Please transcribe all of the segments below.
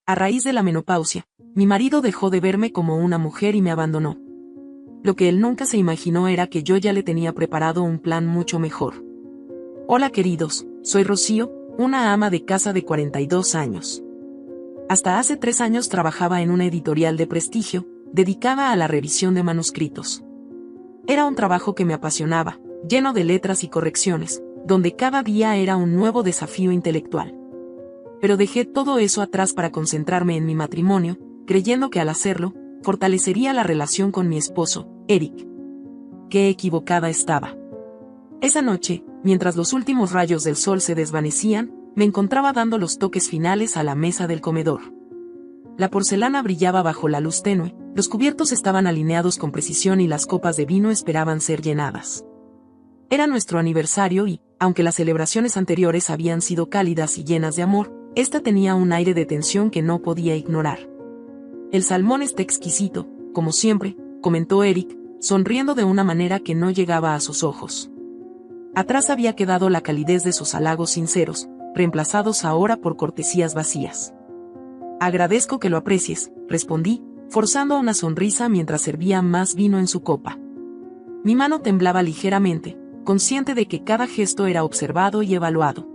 A raíz de la menopausia, mi marido dejó de verme como una mujer y me abandonó. Lo que él nunca se imaginó era que yo ya le tenía preparado un plan mucho mejor. Hola queridos, soy Rocío, una ama de casa de 42 años. Hasta hace 3 años trabajaba en una editorial de prestigio, dedicada a la revisión de manuscritos. Era un trabajo que me apasionaba, lleno de letras y correcciones, donde cada día era un nuevo desafío intelectual. Pero dejé todo eso atrás para concentrarme en mi matrimonio, creyendo que al hacerlo, fortalecería la relación con mi esposo, Eric. Qué equivocada estaba. Esa noche, mientras los últimos rayos del sol se desvanecían, me encontraba dando los toques finales a la mesa del comedor. La porcelana brillaba bajo la luz tenue, los cubiertos estaban alineados con precisión y las copas de vino esperaban ser llenadas. Era nuestro aniversario y, aunque las celebraciones anteriores habían sido cálidas y llenas de amor, esta tenía un aire de tensión que no podía ignorar. El salmón está exquisito, como siempre, comentó Eric, sonriendo de una manera que no llegaba a sus ojos. Atrás había quedado la calidez de sus halagos sinceros, reemplazados ahora por cortesías vacías. Agradezco que lo aprecies, respondí, forzando una sonrisa mientras servía más vino en su copa. Mi mano temblaba ligeramente, consciente de que cada gesto era observado y evaluado.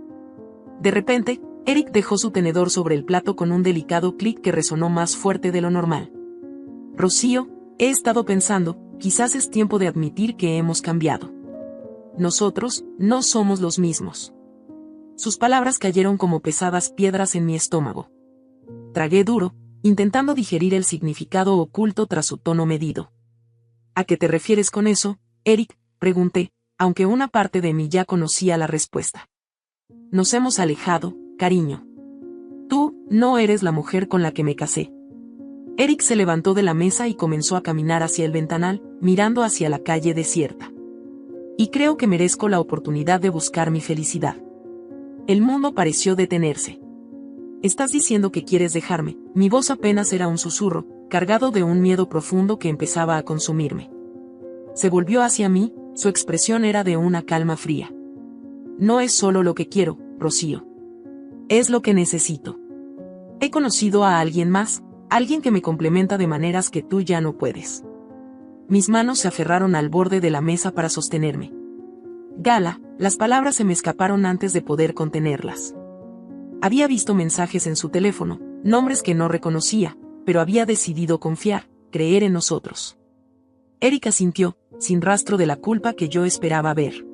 De repente, Eric dejó su tenedor sobre el plato con un delicado clic que resonó más fuerte de lo normal. Rocío, he estado pensando, quizás es tiempo de admitir que hemos cambiado. Nosotros, no somos los mismos. Sus palabras cayeron como pesadas piedras en mi estómago. Tragué duro, intentando digerir el significado oculto tras su tono medido. ¿A qué te refieres con eso, Eric?, pregunté, aunque una parte de mí ya conocía la respuesta. Nos hemos alejado, cariño. Tú, no eres la mujer con la que me casé. Eric se levantó de la mesa y comenzó a caminar hacia el ventanal, mirando hacia la calle desierta. Y creo que merezco la oportunidad de buscar mi felicidad. El mundo pareció detenerse. Estás diciendo que quieres dejarme. Mi voz apenas era un susurro, cargado de un miedo profundo que empezaba a consumirme. Se volvió hacia mí, su expresión era de una calma fría. No es solo lo que quiero, Rocío. Es lo que necesito. He conocido a alguien más, alguien que me complementa de maneras que tú ya no puedes. Mis manos se aferraron al borde de la mesa para sostenerme. Gala, las palabras se me escaparon antes de poder contenerlas. Había visto mensajes en su teléfono, nombres que no reconocía, pero había decidido confiar, creer en nosotros. Erika sintió, sin rastro de la culpa que yo esperaba ver.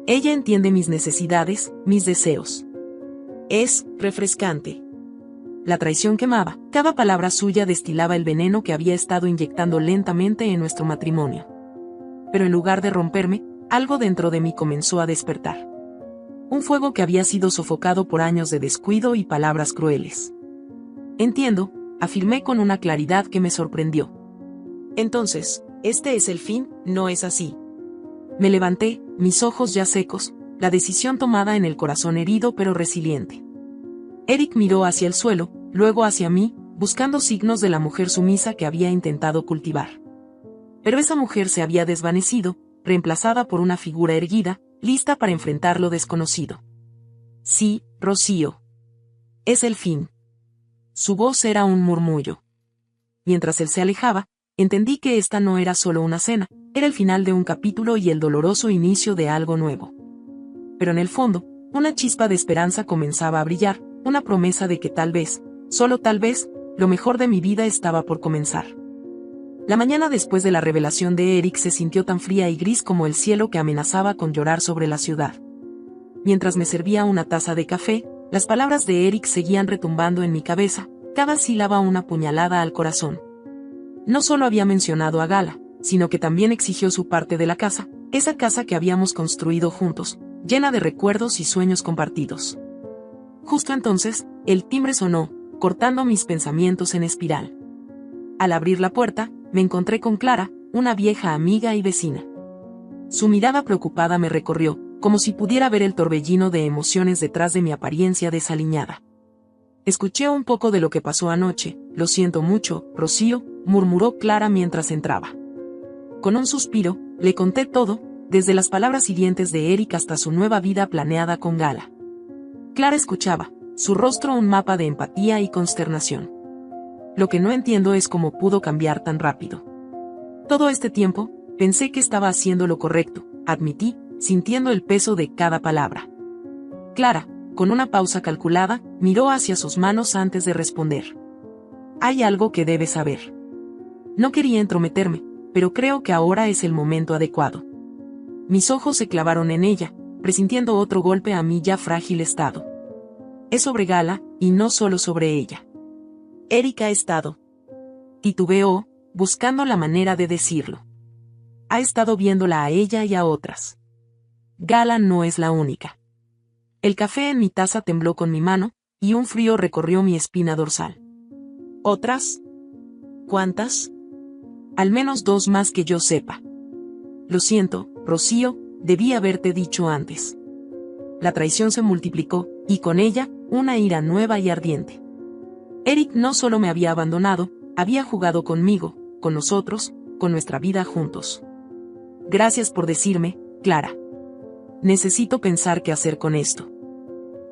Ella entiende mis necesidades, mis deseos. Es refrescante. La traición quemaba, cada palabra suya destilaba el veneno que había estado inyectando lentamente en nuestro matrimonio. Pero en lugar de romperme, algo dentro de mí comenzó a despertar. Un fuego que había sido sofocado por años de descuido y palabras crueles. Entiendo, afirmé con una claridad que me sorprendió. Entonces, este es el fin, ¿no es así? Me levanté, mis ojos ya secos, la decisión tomada en el corazón herido pero resiliente. Eric miró hacia el suelo, luego hacia mí, buscando signos de la mujer sumisa que había intentado cultivar. Pero esa mujer se había desvanecido, reemplazada por una figura erguida, lista para enfrentar lo desconocido. Sí, Rocío. Es el fin. Su voz era un murmullo. Mientras él se alejaba, entendí que esta no era solo una cena, era el final de un capítulo y el doloroso inicio de algo nuevo. Pero en el fondo, una chispa de esperanza comenzaba a brillar, una promesa de que tal vez, solo tal vez, lo mejor de mi vida estaba por comenzar. La mañana después de la revelación de Eric se sintió tan fría y gris como el cielo que amenazaba con llorar sobre la ciudad. Mientras me servía una taza de café, las palabras de Eric seguían retumbando en mi cabeza, cada sílaba una puñalada al corazón. No solo había mencionado a Gala, sino que también exigió su parte de la casa, esa casa que habíamos construido juntos, llena de recuerdos y sueños compartidos. Justo entonces, el timbre sonó, cortando mis pensamientos en espiral. Al abrir la puerta, me encontré con Clara, una vieja amiga y vecina. Su mirada preocupada me recorrió, como si pudiera ver el torbellino de emociones detrás de mi apariencia desaliñada. Escuché un poco de lo que pasó anoche, lo siento mucho, Rocío, murmuró Clara mientras entraba. Con un suspiro, le conté todo, desde las palabras hirientes de Eric hasta su nueva vida planeada con Gala. Clara escuchaba, su rostro un mapa de empatía y consternación. Lo que no entiendo es cómo pudo cambiar tan rápido. Todo este tiempo, pensé que estaba haciendo lo correcto, admití, sintiendo el peso de cada palabra. Clara, con una pausa calculada, miró hacia sus manos antes de responder. Hay algo que debes saber. No quería entrometerme, pero creo que ahora es el momento adecuado. Mis ojos se clavaron en ella, presintiendo otro golpe a mi ya frágil estado. Es sobre Gala, y no solo sobre ella. Eric ha estado. Titubeó, buscando la manera de decirlo. Ha estado viéndola a ella y a otras. Gala no es la única. El café en mi taza tembló con mi mano, y un frío recorrió mi espina dorsal. ¿Otras? ¿Cuántas? Al menos 2 más que yo sepa. Lo siento, Rocío, debí haberte dicho antes. La traición se multiplicó, y con ella, una ira nueva y ardiente. Eric no solo me había abandonado, había jugado conmigo, con nosotros, con nuestra vida juntos. Gracias por decirme, Clara. Necesito pensar qué hacer con esto.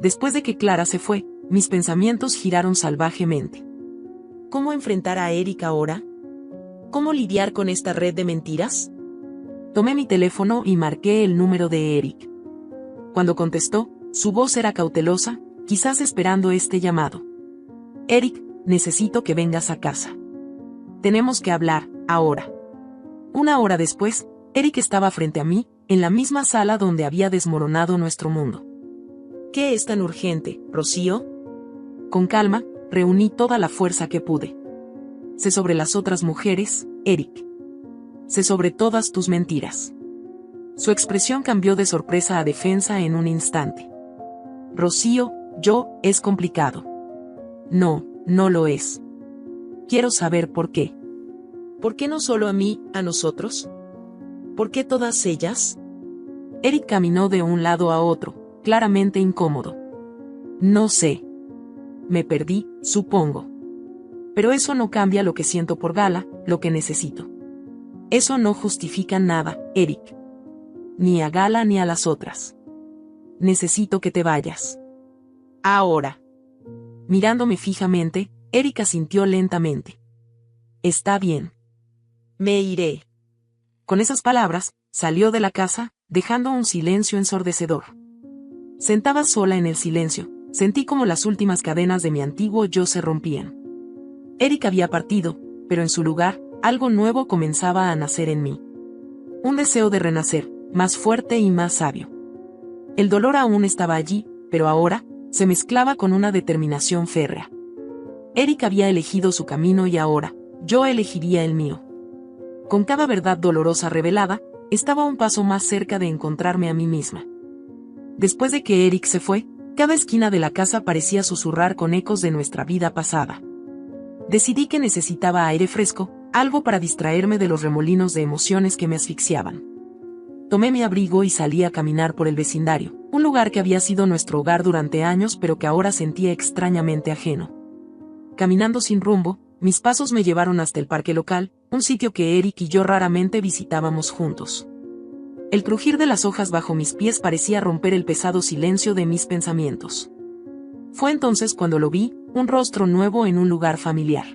Después de que Clara se fue, mis pensamientos giraron salvajemente. ¿Cómo enfrentar a Eric ahora? ¿Cómo lidiar con esta red de mentiras? Tomé mi teléfono y marqué el número de Eric. Cuando contestó, su voz era cautelosa, quizás esperando este llamado. Eric, necesito que vengas a casa. Tenemos que hablar, ahora. 1 hora después, Eric estaba frente a mí, en la misma sala donde había desmoronado nuestro mundo. ¿Qué es tan urgente, Rocío? Con calma, reuní toda la fuerza que pude. Sé sobre las otras mujeres, Eric. Sé sobre todas tus mentiras. Su expresión cambió de sorpresa a defensa en un instante. Rocío, es complicado. No, no lo es. Quiero saber por qué. ¿Por qué no solo a mí, a nosotros? ¿Por qué todas ellas? Eric caminó de un lado a otro, claramente incómodo. No sé. Me perdí, supongo. Pero eso no cambia lo que siento por Gala, lo que necesito. Eso no justifica nada, Eric. Ni a Gala ni a las otras. Necesito que te vayas. Ahora. Mirándome fijamente, Eric asintió lentamente. Está bien. Me iré. Con esas palabras, salió de la casa, dejando un silencio ensordecedor. Sentada sola en el silencio, sentí como las últimas cadenas de mi antiguo yo se rompían. Eric había partido, pero en su lugar, algo nuevo comenzaba a nacer en mí. Un deseo de renacer, más fuerte y más sabio. El dolor aún estaba allí, pero ahora, se mezclaba con una determinación férrea. Eric había elegido su camino y ahora, yo elegiría el mío. Con cada verdad dolorosa revelada, estaba un paso más cerca de encontrarme a mí misma. Después de que Eric se fue, cada esquina de la casa parecía susurrar con ecos de nuestra vida pasada. Decidí que necesitaba aire fresco, algo para distraerme de los remolinos de emociones que me asfixiaban. Tomé mi abrigo y salí a caminar por el vecindario, un lugar que había sido nuestro hogar durante años pero que ahora sentía extrañamente ajeno. Caminando sin rumbo, mis pasos me llevaron hasta el parque local, un sitio que Eric y yo raramente visitábamos juntos. El crujir de las hojas bajo mis pies parecía romper el pesado silencio de mis pensamientos. Fue entonces cuando lo vi, un rostro nuevo en un lugar familiar.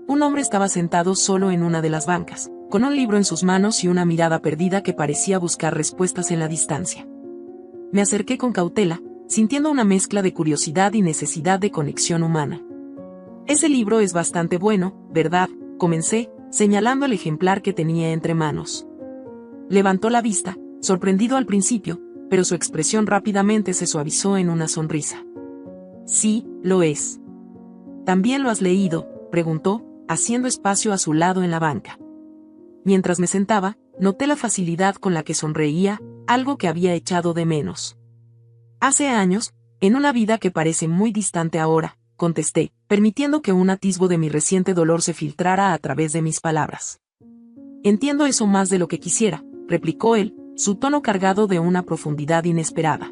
Un hombre estaba sentado solo en una de las bancas, con un libro en sus manos y una mirada perdida que parecía buscar respuestas en la distancia. Me acerqué con cautela, sintiendo una mezcla de curiosidad y necesidad de conexión humana. Ese libro es bastante bueno, ¿verdad? Comencé, señalando el ejemplar que tenía entre manos. Levantó la vista, sorprendido al principio, pero su expresión rápidamente se suavizó en una sonrisa. Sí, lo es. ¿También lo has leído?, preguntó, haciendo espacio a su lado en la banca. Mientras me sentaba, noté la facilidad con la que sonreía, algo que había echado de menos. Hace años, en una vida que parece muy distante ahora, contesté, permitiendo que un atisbo de mi reciente dolor se filtrara a través de mis palabras. Entiendo eso más de lo que quisiera, replicó él, su tono cargado de una profundidad inesperada.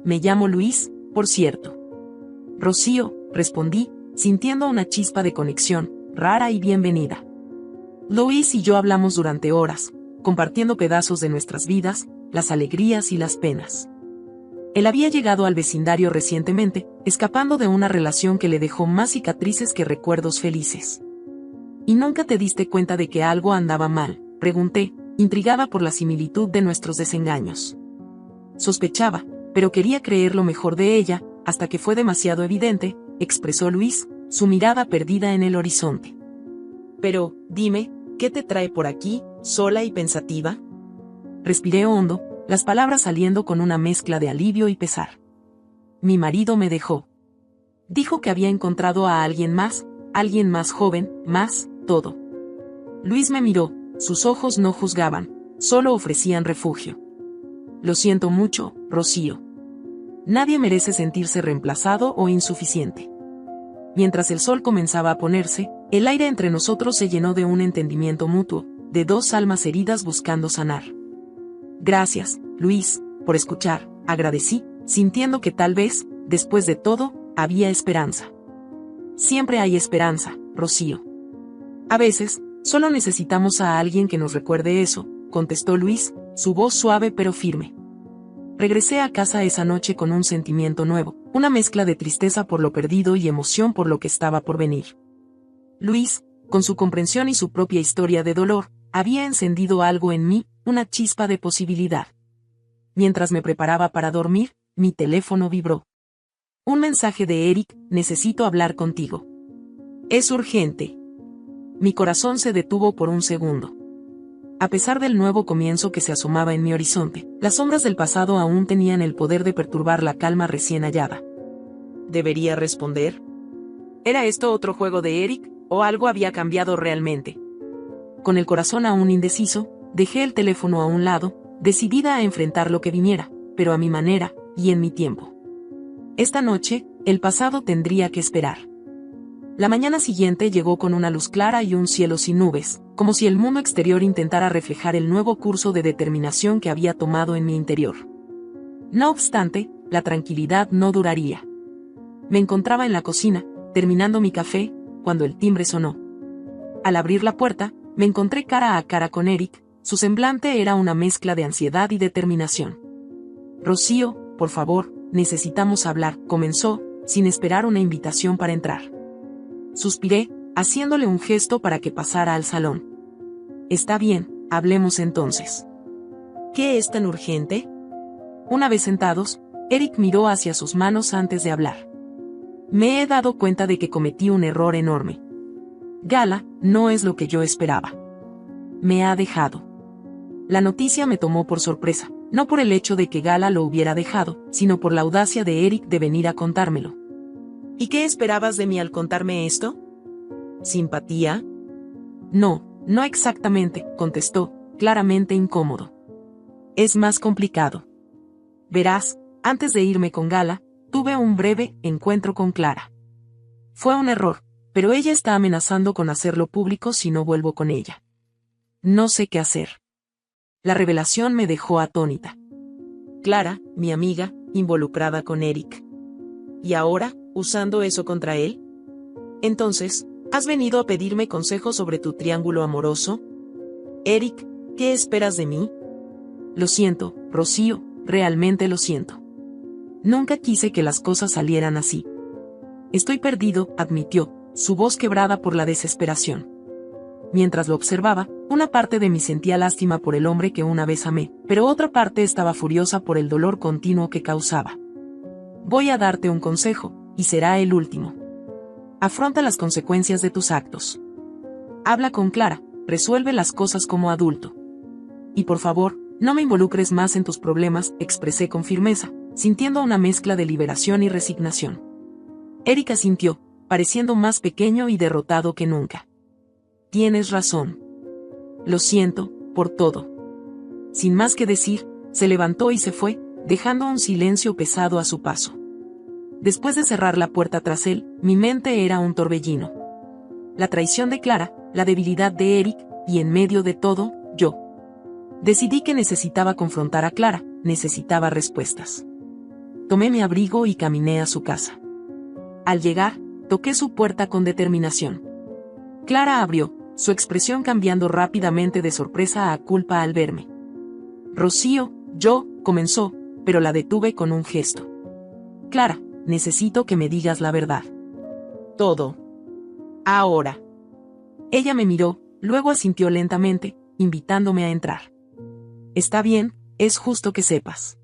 Me llamo Luis, por cierto. Rocío, respondí, sintiendo una chispa de conexión, rara y bienvenida. Luis y yo hablamos durante horas, compartiendo pedazos de nuestras vidas, las alegrías y las penas. Él había llegado al vecindario recientemente, escapando de una relación que le dejó más cicatrices que recuerdos felices. ¿Y nunca te diste cuenta de que algo andaba mal?, pregunté, intrigada por la similitud de nuestros desengaños. Sospechaba, pero quería creer lo mejor de ella, hasta que fue demasiado evidente, expresó Luis, su mirada perdida en el horizonte. Pero, dime, ¿qué te trae por aquí, sola y pensativa? Respiré hondo, las palabras saliendo con una mezcla de alivio y pesar. Mi marido me dejó. Dijo que había encontrado a alguien más joven, más, todo. Luis me miró, sus ojos no juzgaban, solo ofrecían refugio. Lo siento mucho, Rocío. Nadie merece sentirse reemplazado o insuficiente. Mientras el sol comenzaba a ponerse, el aire entre nosotros se llenó de un entendimiento mutuo, de dos almas heridas buscando sanar. Gracias, Luis, por escuchar, agradecí, sintiendo que tal vez, después de todo, había esperanza. Siempre hay esperanza, Rocío. A veces, solo necesitamos a alguien que nos recuerde eso, contestó Luis, su voz suave pero firme. Regresé a casa esa noche con un sentimiento nuevo, una mezcla de tristeza por lo perdido y emoción por lo que estaba por venir. Luis, con su comprensión y su propia historia de dolor, había encendido algo en mí, una chispa de posibilidad. Mientras me preparaba para dormir, mi teléfono vibró. Un mensaje de Eric: necesito hablar contigo. Es urgente. Mi corazón se detuvo por un segundo. A pesar del nuevo comienzo que se asomaba en mi horizonte, las sombras del pasado aún tenían el poder de perturbar la calma recién hallada. ¿Debería responder? ¿Era esto otro juego de Eric, o algo había cambiado realmente? Con el corazón aún indeciso, dejé el teléfono a un lado, decidida a enfrentar lo que viniera, pero a mi manera, y en mi tiempo. Esta noche, el pasado tendría que esperar. La mañana siguiente llegó con una luz clara y un cielo sin nubes, como si el mundo exterior intentara reflejar el nuevo curso de determinación que había tomado en mi interior. No obstante, la tranquilidad no duraría. Me encontraba en la cocina, terminando mi café, cuando el timbre sonó. Al abrir la puerta, me encontré cara a cara con Eric, su semblante era una mezcla de ansiedad y determinación. Rocío, por favor, necesitamos hablar, comenzó, sin esperar una invitación para entrar. Suspiré, haciéndole un gesto para que pasara al salón. Está bien, hablemos entonces. ¿Qué es tan urgente? Una vez sentados, Eric miró hacia sus manos antes de hablar. Me he dado cuenta de que cometí un error enorme. Gala, no es lo que yo esperaba. Me ha dejado. La noticia me tomó por sorpresa, no por el hecho de que Gala lo hubiera dejado, sino por la audacia de Eric de venir a contármelo. ¿Y qué esperabas de mí al contarme esto? ¿Simpatía? No, no exactamente, contestó, claramente incómodo. Es más complicado. Verás, antes de irme con Gala, tuve un breve encuentro con Clara. Fue un error, pero ella está amenazando con hacerlo público si no vuelvo con ella. No sé qué hacer. La revelación me dejó atónita. Clara, mi amiga, involucrada con Eric. ¿Y ahora, usando eso contra él? Entonces, ¿has venido a pedirme consejos sobre tu triángulo amoroso? Eric, ¿qué esperas de mí? Lo siento, Rocío, realmente lo siento. Nunca quise que las cosas salieran así. Estoy perdido, admitió, su voz quebrada por la desesperación. Mientras lo observaba, una parte de mí sentía lástima por el hombre que una vez amé, pero otra parte estaba furiosa por el dolor continuo que causaba. Voy a darte un consejo, y será el último. Afronta las consecuencias de tus actos. Habla con Clara, resuelve las cosas como adulto. Y por favor, no me involucres más en tus problemas, expresé con firmeza, sintiendo una mezcla de liberación y resignación. Eric asintió, pareciendo más pequeño y derrotado que nunca. Tienes razón. Lo siento, por todo. Sin más que decir, se levantó y se fue, dejando un silencio pesado a su paso. Después de cerrar la puerta tras él, mi mente era un torbellino. La traición de Clara, la debilidad de Eric, y en medio de todo, yo. Decidí que necesitaba confrontar a Clara, necesitaba respuestas. Tomé mi abrigo y caminé a su casa. Al llegar, toqué su puerta con determinación. Clara abrió, su expresión cambiando rápidamente de sorpresa a culpa al verme. Rocío, comenzó, pero la detuve con un gesto. Clara, necesito que me digas la verdad. Todo. Ahora. Ella me miró, luego asintió lentamente, invitándome a entrar. Está bien, es justo que sepas.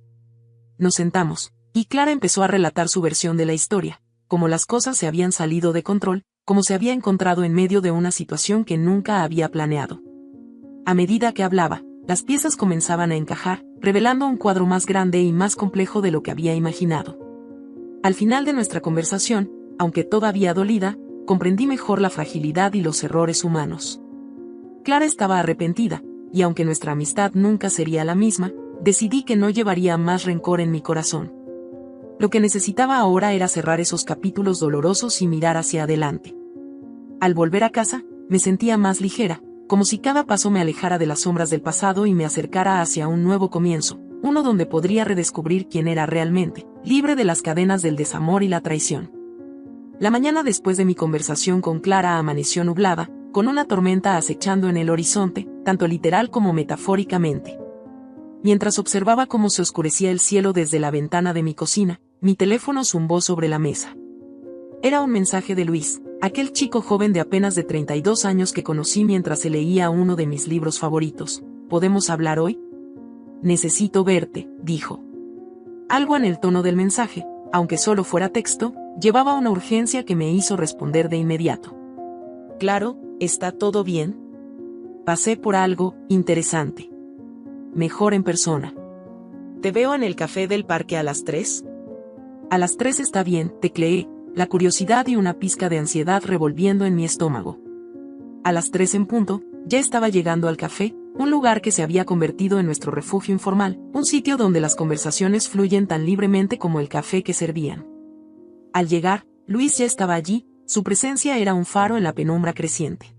Nos sentamos, y Clara empezó a relatar su versión de la historia, cómo las cosas se habían salido de control, cómo se había encontrado en medio de una situación que nunca había planeado. A medida que hablaba, las piezas comenzaban a encajar, revelando un cuadro más grande y más complejo de lo que había imaginado. Al final de nuestra conversación, aunque todavía dolida, comprendí mejor la fragilidad y los errores humanos. Clara estaba arrepentida, y aunque nuestra amistad nunca sería la misma, decidí que no llevaría más rencor en mi corazón. Lo que necesitaba ahora era cerrar esos capítulos dolorosos y mirar hacia adelante. Al volver a casa, me sentía más ligera, como si cada paso me alejara de las sombras del pasado y me acercara hacia un nuevo comienzo, uno donde podría redescubrir quién era realmente, libre de las cadenas del desamor y la traición. La mañana después de mi conversación con Clara amaneció nublada, con una tormenta acechando en el horizonte, tanto literal como metafóricamente. Mientras observaba cómo se oscurecía el cielo desde la ventana de mi cocina, mi teléfono zumbó sobre la mesa. Era un mensaje de Luis, aquel chico joven de apenas de 32 años que conocí mientras se leía uno de mis libros favoritos. ¿Podemos hablar hoy? Necesito verte, dijo. Algo en el tono del mensaje, aunque solo fuera texto, llevaba una urgencia que me hizo responder de inmediato. Claro, ¿está todo bien? Pasé por algo interesante. Mejor en persona. ¿Te veo en el café del parque a las 3? A las 3 está bien, tecleé, la curiosidad y una pizca de ansiedad revolviendo en mi estómago. A las 3 en punto, ya estaba llegando al café, un lugar que se había convertido en nuestro refugio informal, un sitio donde las conversaciones fluyen tan libremente como el café que servían. Al llegar, Luis ya estaba allí, su presencia era un faro en la penumbra creciente.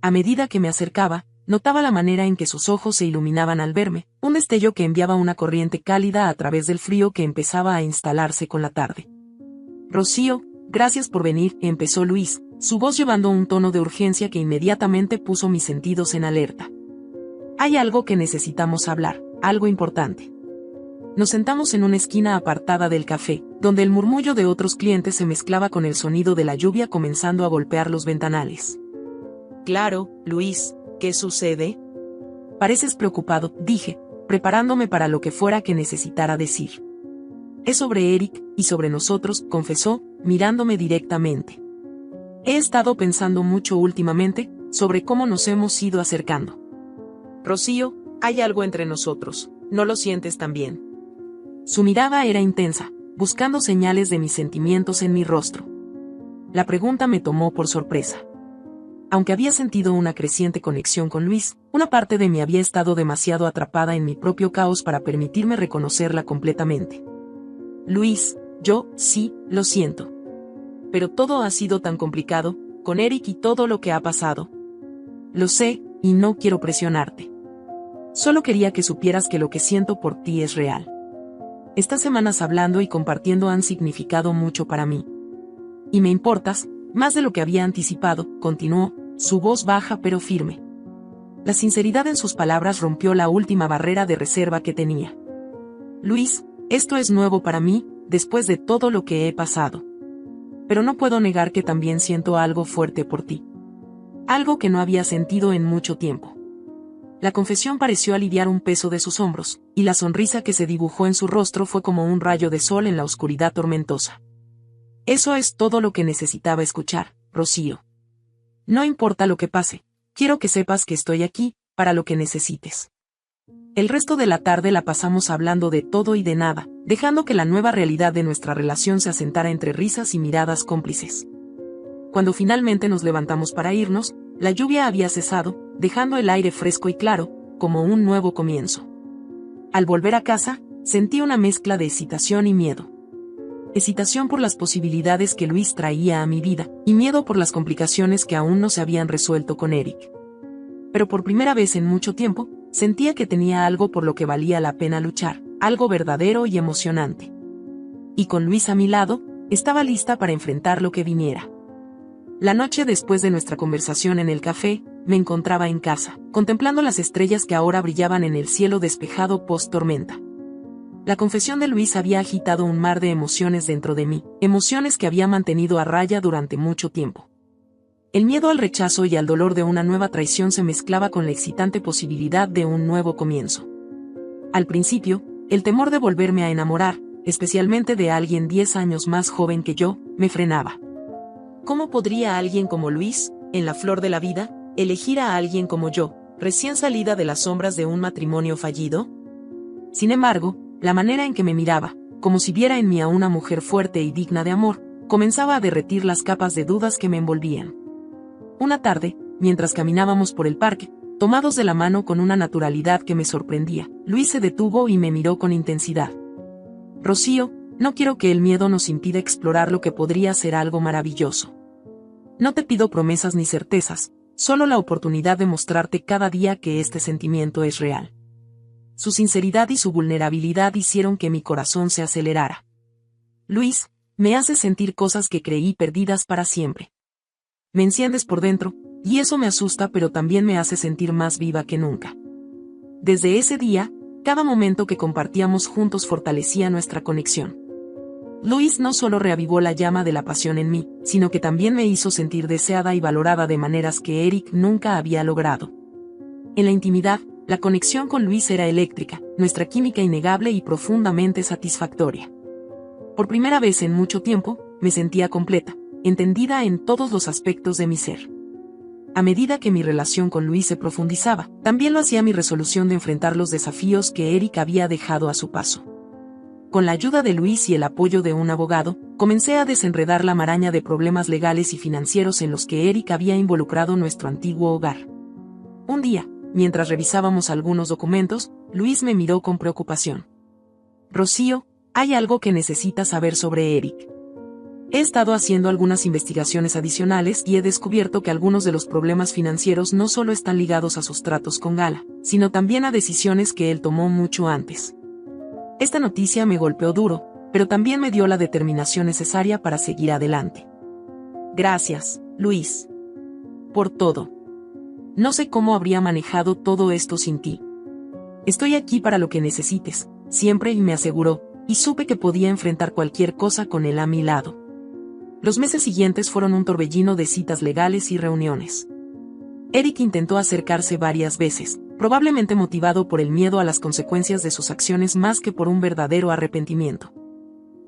A medida que me acercaba, notaba la manera en que sus ojos se iluminaban al verme, un destello que enviaba una corriente cálida a través del frío que empezaba a instalarse con la tarde. Rocío, gracias por venir, empezó Luis, su voz llevando un tono de urgencia que inmediatamente puso mis sentidos en alerta. Hay algo que necesitamos hablar, algo importante. Nos sentamos en una esquina apartada del café, donde el murmullo de otros clientes se mezclaba con el sonido de la lluvia comenzando a golpear los ventanales. Claro, Luis, ¿qué sucede? Pareces preocupado, dije, preparándome para lo que fuera que necesitara decir. Es sobre Eric, y sobre nosotros, confesó, mirándome directamente. He estado pensando mucho últimamente, sobre cómo nos hemos ido acercando. Rocío, hay algo entre nosotros, ¿no lo sientes también? Su mirada era intensa, buscando señales de mis sentimientos en mi rostro. La pregunta me tomó por sorpresa. Aunque había sentido una creciente conexión con Luis, una parte de mí había estado demasiado atrapada en mi propio caos para permitirme reconocerla completamente. Luis, yo, sí, lo siento. Pero todo ha sido tan complicado, con Eric y todo lo que ha pasado. Lo sé, y no quiero presionarte. Solo quería que supieras que lo que siento por ti es real. Estas semanas hablando y compartiendo han significado mucho para mí. Y me importas, más de lo que había anticipado, continuó, su voz baja pero firme. La sinceridad en sus palabras rompió la última barrera de reserva que tenía. Luis, esto es nuevo para mí, después de todo lo que he pasado. Pero no puedo negar que también siento algo fuerte por ti. Algo que no había sentido en mucho tiempo. La confesión pareció aliviar un peso de sus hombros, y la sonrisa que se dibujó en su rostro fue como un rayo de sol en la oscuridad tormentosa. Eso es todo lo que necesitaba escuchar, Rocío. No importa lo que pase, quiero que sepas que estoy aquí, para lo que necesites. El resto de la tarde la pasamos hablando de todo y de nada, dejando que la nueva realidad de nuestra relación se asentara entre risas y miradas cómplices. Cuando finalmente nos levantamos para irnos, la lluvia había cesado, dejando el aire fresco y claro, como un nuevo comienzo. Al volver a casa, sentí una mezcla de excitación y miedo. Excitación por las posibilidades que Luis traía a mi vida, y miedo por las complicaciones que aún no se habían resuelto con Eric. Pero por primera vez en mucho tiempo, sentía que tenía algo por lo que valía la pena luchar, algo verdadero y emocionante. Y con Luis a mi lado, estaba lista para enfrentar lo que viniera. La noche después de nuestra conversación en el café, me encontraba en casa, contemplando las estrellas que ahora brillaban en el cielo despejado post-tormenta. La confesión de Luis había agitado un mar de emociones dentro de mí, emociones que había mantenido a raya durante mucho tiempo. El miedo al rechazo y al dolor de una nueva traición se mezclaba con la excitante posibilidad de un nuevo comienzo. Al principio, el temor de volverme a enamorar, especialmente de alguien 10 años más joven que yo, me frenaba. ¿Cómo podría alguien como Luis, en la flor de la vida, elegir a alguien como yo, recién salida de las sombras de un matrimonio fallido? Sin embargo, la manera en que me miraba, como si viera en mí a una mujer fuerte y digna de amor, comenzaba a derretir las capas de dudas que me envolvían. Una tarde, mientras caminábamos por el parque, tomados de la mano con una naturalidad que me sorprendía, Luis se detuvo y me miró con intensidad. Rocío, no quiero que el miedo nos impida explorar lo que podría ser algo maravilloso. No te pido promesas ni certezas, solo la oportunidad de mostrarte cada día que este sentimiento es real. Su sinceridad y su vulnerabilidad hicieron que mi corazón se acelerara. Luis, me haces sentir cosas que creí perdidas para siempre. Me enciendes por dentro, y eso me asusta, pero también me hace sentir más viva que nunca. Desde ese día, cada momento que compartíamos juntos fortalecía nuestra conexión. Luis no solo reavivó la llama de la pasión en mí, sino que también me hizo sentir deseada y valorada de maneras que Eric nunca había logrado. En la intimidad, la conexión con Luis era eléctrica, nuestra química innegable y profundamente satisfactoria. Por primera vez en mucho tiempo, me sentía completa, entendida en todos los aspectos de mi ser. A medida que mi relación con Luis se profundizaba, también lo hacía mi resolución de enfrentar los desafíos que Eric había dejado a su paso. Con la ayuda de Luis y el apoyo de un abogado, comencé a desenredar la maraña de problemas legales y financieros en los que Eric había involucrado nuestro antiguo hogar. Un día, mientras revisábamos algunos documentos, Luis me miró con preocupación. Rocío, hay algo que necesitas saber sobre Eric. He estado haciendo algunas investigaciones adicionales y he descubierto que algunos de los problemas financieros no solo están ligados a sus tratos con Gala, sino también a decisiones que él tomó mucho antes. Esta noticia me golpeó duro, pero también me dio la determinación necesaria para seguir adelante. Gracias, Luis. Por todo. No sé cómo habría manejado todo esto sin ti. Estoy aquí para lo que necesites, siempre, y me aseguró, y supe que podía enfrentar cualquier cosa con él a mi lado. Los meses siguientes fueron un torbellino de citas legales y reuniones. Eric intentó acercarse varias veces, probablemente motivado por el miedo a las consecuencias de sus acciones más que por un verdadero arrepentimiento.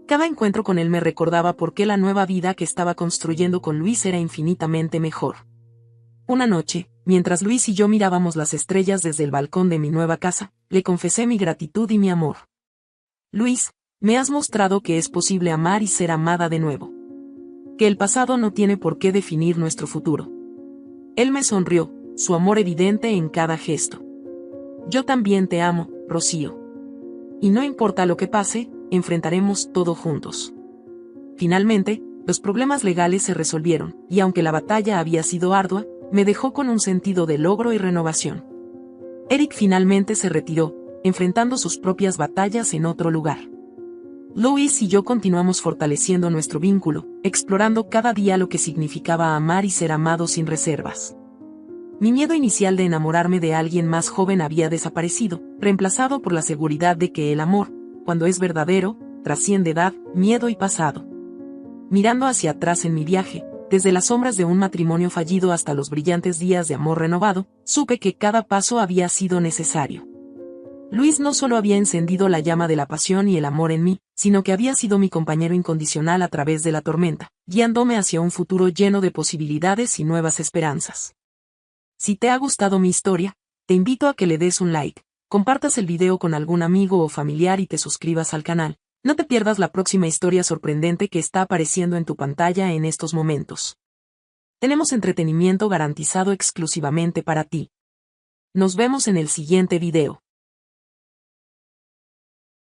Cada encuentro con él me recordaba por qué la nueva vida que estaba construyendo con Luis era infinitamente mejor. Una noche, mientras Luis y yo mirábamos las estrellas desde el balcón de mi nueva casa, le confesé mi gratitud y mi amor. Luis, me has mostrado que es posible amar y ser amada de nuevo. Que el pasado no tiene por qué definir nuestro futuro. Él me sonrió, su amor evidente en cada gesto. Yo también te amo, Rocío. Y no importa lo que pase, enfrentaremos todo juntos. Finalmente, los problemas legales se resolvieron, y aunque la batalla había sido ardua, me dejó con un sentido de logro y renovación. Eric finalmente se retiró, enfrentando sus propias batallas en otro lugar. Luis y yo continuamos fortaleciendo nuestro vínculo, explorando cada día lo que significaba amar y ser amado sin reservas. Mi miedo inicial de enamorarme de alguien más joven había desaparecido, reemplazado por la seguridad de que el amor, cuando es verdadero, trasciende edad, miedo y pasado. Mirando hacia atrás en mi viaje, desde las sombras de un matrimonio fallido hasta los brillantes días de amor renovado, supe que cada paso había sido necesario. Luis no solo había encendido la llama de la pasión y el amor en mí, sino que había sido mi compañero incondicional a través de la tormenta, guiándome hacia un futuro lleno de posibilidades y nuevas esperanzas. Si te ha gustado mi historia, te invito a que le des un like, compartas el video con algún amigo o familiar y te suscribas al canal. No te pierdas la próxima historia sorprendente que está apareciendo en tu pantalla en estos momentos. Tenemos entretenimiento garantizado exclusivamente para ti. Nos vemos en el siguiente video.